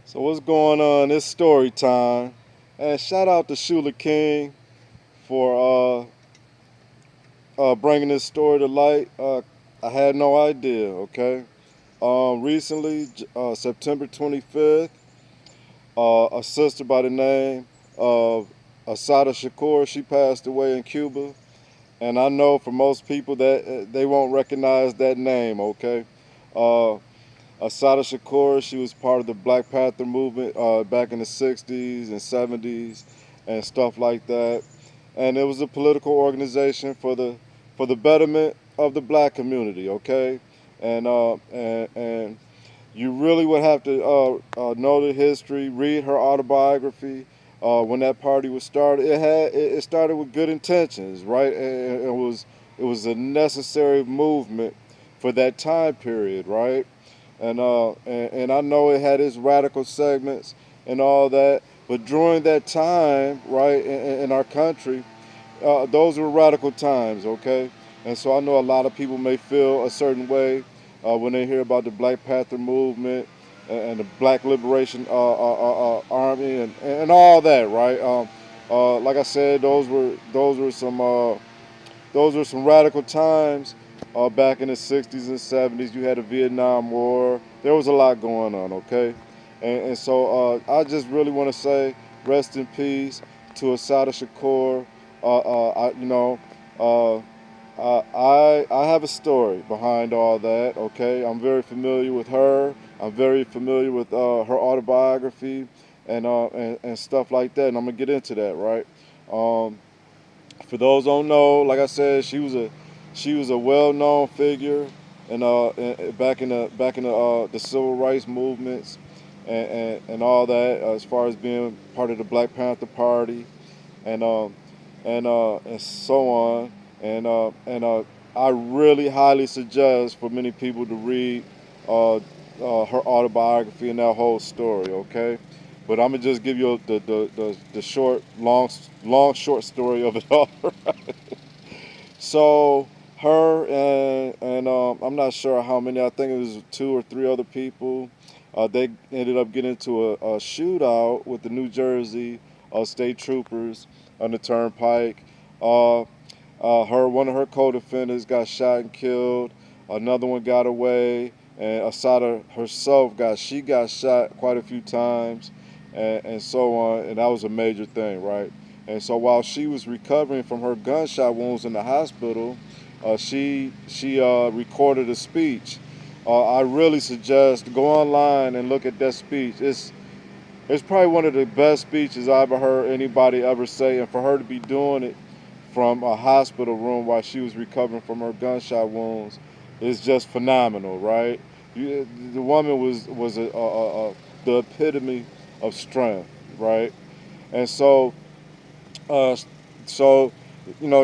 So what's going on? It's story time, and shout out to Shula King for bringing this story to light. I had no idea. Okay, recently, September 25th, a sister by the name of Assata Shakur, she passed away in Cuba, and I know for most people that they won't recognize that name. Okay, uh, Assata Shakur, she was part of the Black Panther movement back in the 60s and 70s and stuff like that. And it was a political organization for the betterment of the black community, okay? And you really would have to know the history, read her autobiography. When that party was started, it started with good intentions, right? And it was a necessary movement for that time period, right? And I know it had its radical segments and all that, but during that time, right, in our country, those were radical times, okay? And so I know a lot of people may feel a certain way when they hear about the Black Panther movement and the Black Liberation Army and all that, right? Like I said, those were some radical times back in the 60s and 70s. You had the Vietnam War. There was a lot going on, okay? And so I just really want to say rest in peace to Assata Shakur. Uh, I have a story behind all that, okay? I'm very familiar with her. I'm very familiar with her autobiography and stuff like that, and I'm going to get into that, right? Um, for those who don't know, like I said, she was a well-known figure, and back in the civil rights movements, and all that, as far as being part of the Black Panther Party, and and so on, and I really highly suggest for many people to read her autobiography and that whole story. Okay. But I'm gonna just give you the short, long, short story of it all. So her and I'm not sure how many. I think it was two or three other people. They ended up getting into a shootout with the New Jersey state troopers on the turnpike. Uh, one of her co-defendants got shot and killed. Another one got away, and Asada herself got shot quite a few times, and so on. And that was a major thing, right? And so while she was recovering from her gunshot wounds in the hospital, she recorded a speech. I really suggest go online and look at that speech. It's probably one of the best speeches I ever heard anybody ever say, and for her to be doing it from a hospital room while she was recovering from her gunshot wounds is just phenomenal, right? The woman was the epitome of strength, right? And uh, so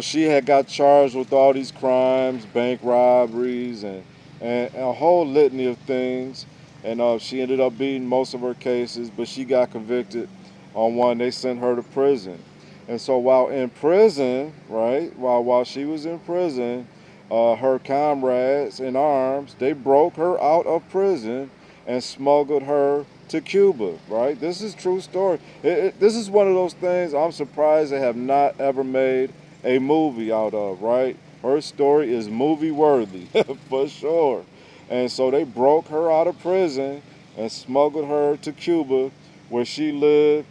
she had got charged with all these crimes, bank robberies, and a whole litany of things. And she ended up beating most of her cases, but she got convicted on one. They sent her to prison. And so while in prison, right, while she was in prison, her comrades in arms, they broke her out of prison and smuggled her to Cuba, right? This is true story. This is one of those things I'm surprised they have not ever made a movie out of, right? Her story is movie worthy for sure. And so they broke her out of prison and smuggled her to Cuba, where she lived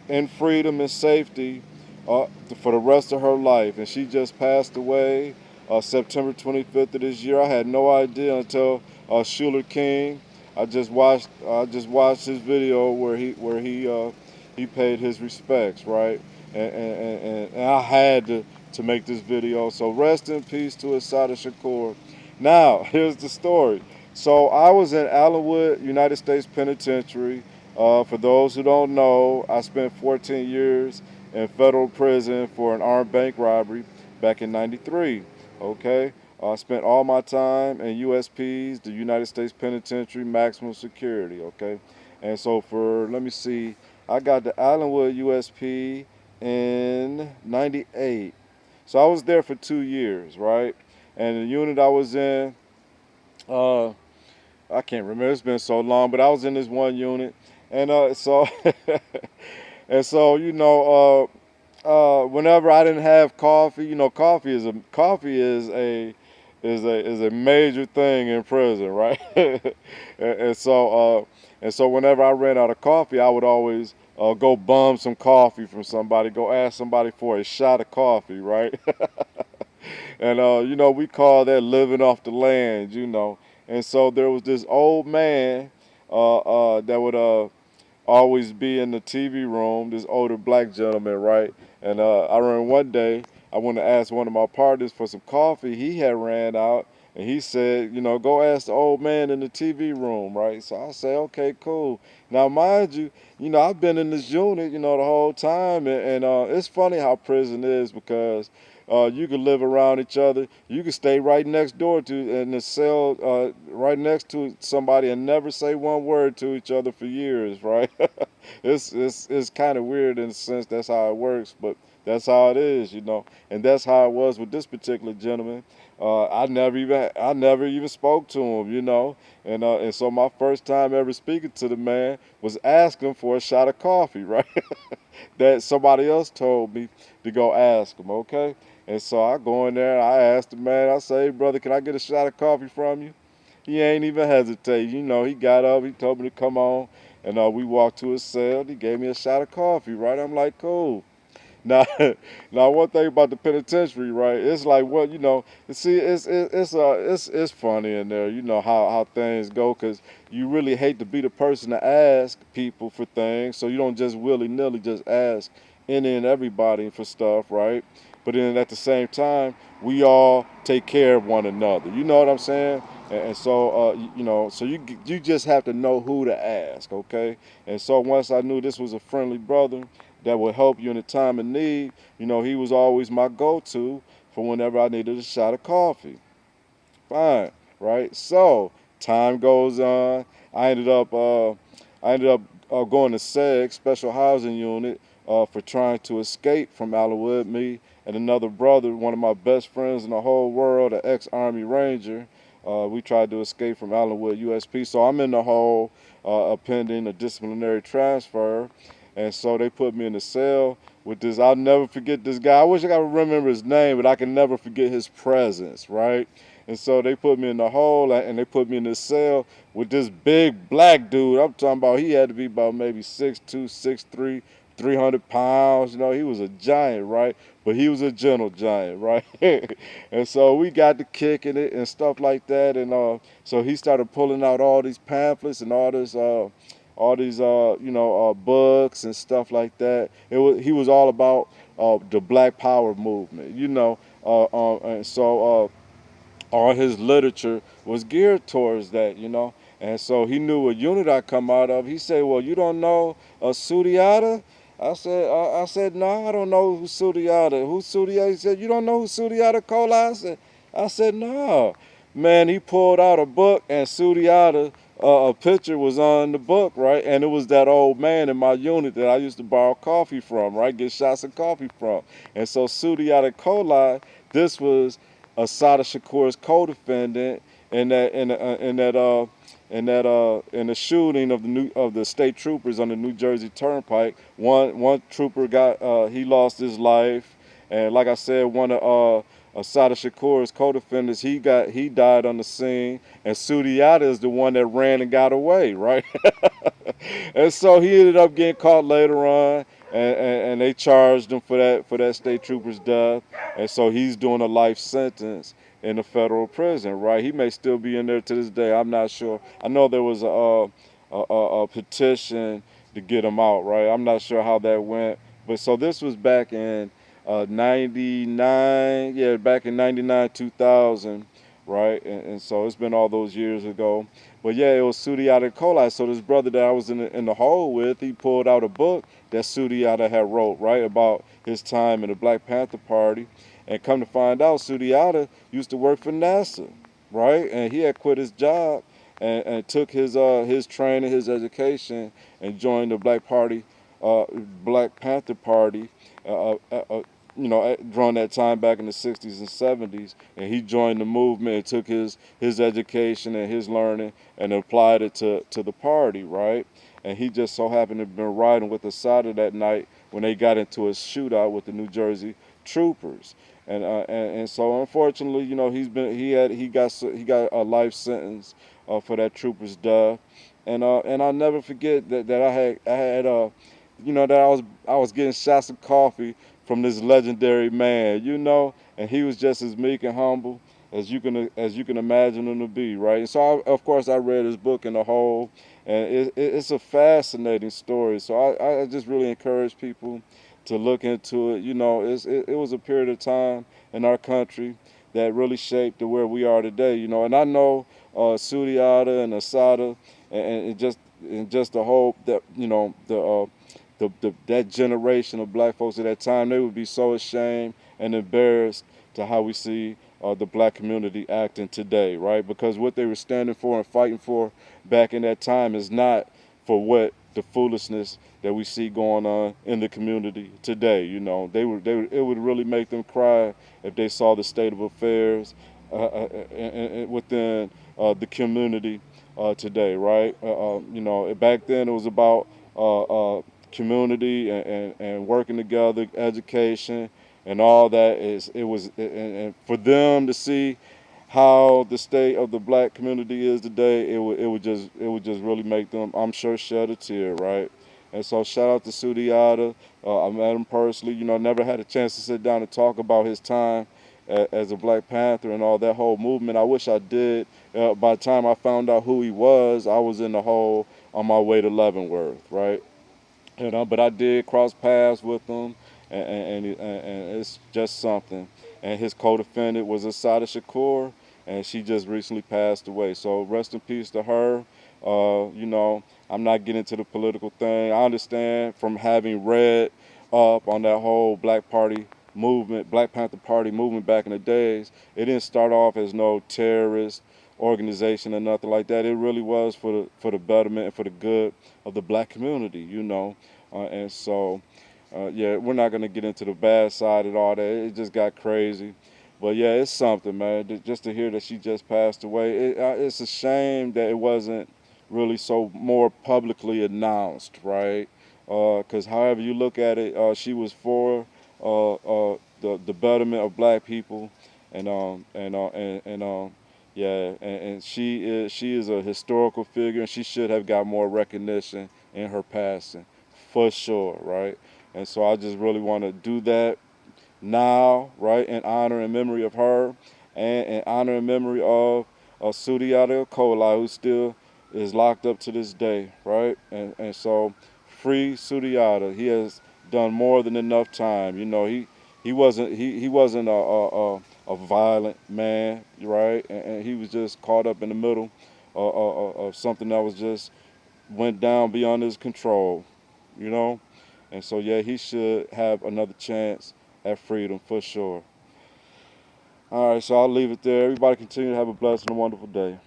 in freedom and safety uh, for the rest of her life. And she just passed away September 25th of this year. I had no idea until Shuler King. I just watched his video where he paid his respects, right? And I had to make this video. So rest in peace to Assata Shakur. Now here's the story. So I was in Allenwood, United States Penitentiary. For those who don't know, I spent 14 years in federal prison for an armed bank robbery back in '93. Okay, I spent all my time in USPs, the United States Penitentiary, maximum security. Okay, and so let me see, I got the Allenwood USP in '98. So I was there for 2 years, right? And the unit I was in, I can't remember. It's been so long, but I was in this one unit, and so and so whenever I didn't have coffee, coffee is a major thing in prison, right? And so whenever I ran out of coffee, I would always go bum some coffee from somebody, go ask somebody for a shot of coffee, right? And we call that living off the land. And so there was this old man that would always be in the TV room, this older black gentleman, right? And I remember one day I went to ask one of my partners for some coffee. He had ran out, and he said, go ask the old man in the TV room, right? So I said, okay, cool. Now, mind you, I've been in this unit, the whole time, and it's funny how prison is because you could live around each other. You could stay right next door to in the cell, right next to somebody, and never say one word to each other for years, right? It's kind of weird in a sense. That's how it works, but that's how it is. And that's how it was with this particular gentleman. I never even spoke to him. And so my first time ever speaking to the man was asking for a shot of coffee, right? That somebody else told me to go ask him, okay? And so I go in there and I asked the man, I say, hey, brother, can I get a shot of coffee from you? He ain't even hesitate. He got up, he told me to come on, and we walked to his cell. He gave me a shot of coffee, right? I'm like, cool. Now, now one thing about the penitentiary, right? It's like what See, it's funny in there. You know how things go, cause you really hate to be the person to ask people for things, so you don't just willy nilly just ask any and everybody for stuff, right? But then at the same time, we all take care of one another. You know what I'm saying? And so so you just have to know who to ask, okay? And so once I knew this was a friendly brother that would help you in a time of need. He was always my go-to for whenever I needed a shot of coffee. Fine, right? So time goes on. I ended up, uh, I ended up going to SEG Special Housing Unit for trying to escape from Allenwood. Me and another brother, one of my best friends in the whole world, an ex-Army Ranger. We tried to escape from Allenwood USP. So I'm in the hole pending a disciplinary transfer. And so they put me in the cell with this. I'll never forget this guy. I wish I could remember his name, but I can never forget his presence, right? And so they put me in the hole and they put me in this cell with this big black dude. I'm talking about he had to be about maybe 6'2", 6'3", 300 pounds. He was a giant, right? But he was a gentle giant, right? And so we got to kicking it and stuff like that. And so he started pulling out all these pamphlets and all these books and stuff like that. He was all about the Black Power movement, and so all his literature was geared towards that. And so he knew what unit I come out of. He said, "Well, you don't know Sundiata?" I said, "No, I don't know who Sundiata. Who's Sundiata?" He said, "You don't know who Sundiata Acoli?" I said, "No." Man, he pulled out a book, and Sundiata, a picture was on the book, right? And it was that old man in my unit that I used to borrow coffee from, right? Get shots of coffee from. And so Sundiata Acoli, this was Assata Shakur's co-defendant in the shooting of the state troopers on the New Jersey Turnpike. One trooper he lost his life, and like I said, one of Assata Shakur's co-defendants he died on the scene, and Sundiata is the one that ran and got away, right? And so he ended up getting caught later on, and they charged him for that state trooper's death, and so he's doing a life sentence in a federal prison, right? He may still be in there to this day. I'm not sure. I know there was a petition to get him out, right? I'm not sure how that went, but so this was back in 99, yeah, back in 99, 2000, right? And so it's been all those years ago. But yeah, it was Sundiata Acoli. So this brother that I was in the hole with, he pulled out a book that Sundiata had wrote, right, about his time in the Black Panther Party. And come to find out, Sundiata used to work for NASA, right? And he had quit his job and took his training, his education, and joined the Black Panther Party uh, uh, uh, during that time back in the 60s and 70s, and he joined the movement and took his education and his learning and applied it to the party, right? And he just so happened to have been riding with Assata that night when they got into a shootout with the New Jersey troopers. And so unfortunately, he got a life sentence for that trooper's death. And I'll never forget that that I was getting shots of coffee from this legendary man, and he was just as meek and humble as you can imagine him to be, right? And so of course I read his book in the whole, and it's a fascinating story. So I just really encourage people to look into it. It was a period of time in our country that really shaped to where we are today. And I know Sundiata and Assata and just the whole that that generation of black folks at that time, they would be so ashamed and embarrassed to how we see the black community acting today, right? Because what they were standing for and fighting for back in that time is not for what the foolishness that we see going on in the community today. It would really make them cry if they saw the state of affairs within the community today, right? Back then it was about community and working together, education, and all that. And for them to see how the state of the black community is today, it would just really make them, I'm sure, shed a tear, right? And so shout out to Sudiata. I met him personally. Never had a chance to sit down and talk about his time as a Black Panther and all that whole movement. I wish I did. By the time I found out who he was, I was in the hole on my way to Leavenworth, right? But I did cross paths with him, and it's just something. And his co-defendant was Assata Shakur, and she just recently passed away. So rest in peace to her. I'm not getting into the political thing. I understand from having read up on that whole Black Party movement, Black Panther Party movement back in the days. It didn't start off as no terrorist organization or nothing like that. It really was for the betterment and for the good of the black community, and so yeah, we're not gonna get into the bad side and all that. It just got crazy, but yeah, it's something, man. Just to hear that she just passed away, it's a shame that it wasn't really so more publicly announced, right? Because however you look at it, she was for the betterment of black people, and yeah, and she is a historical figure, and she should have got more recognition in her passing, for sure, right? And so I just really want to do that now, right, in honor and memory of her, and in honor and memory of Sundiata Acoli, who still is locked up to this day, right? And so free Sundiata. He has done more than enough time. He wasn't a violent man, right? And he was just caught up in the middle of something that was just went down beyond his control, you know? And so, yeah, he should have another chance at freedom for sure. All right, so I'll leave it there. Everybody continue to have a blessed and a wonderful day.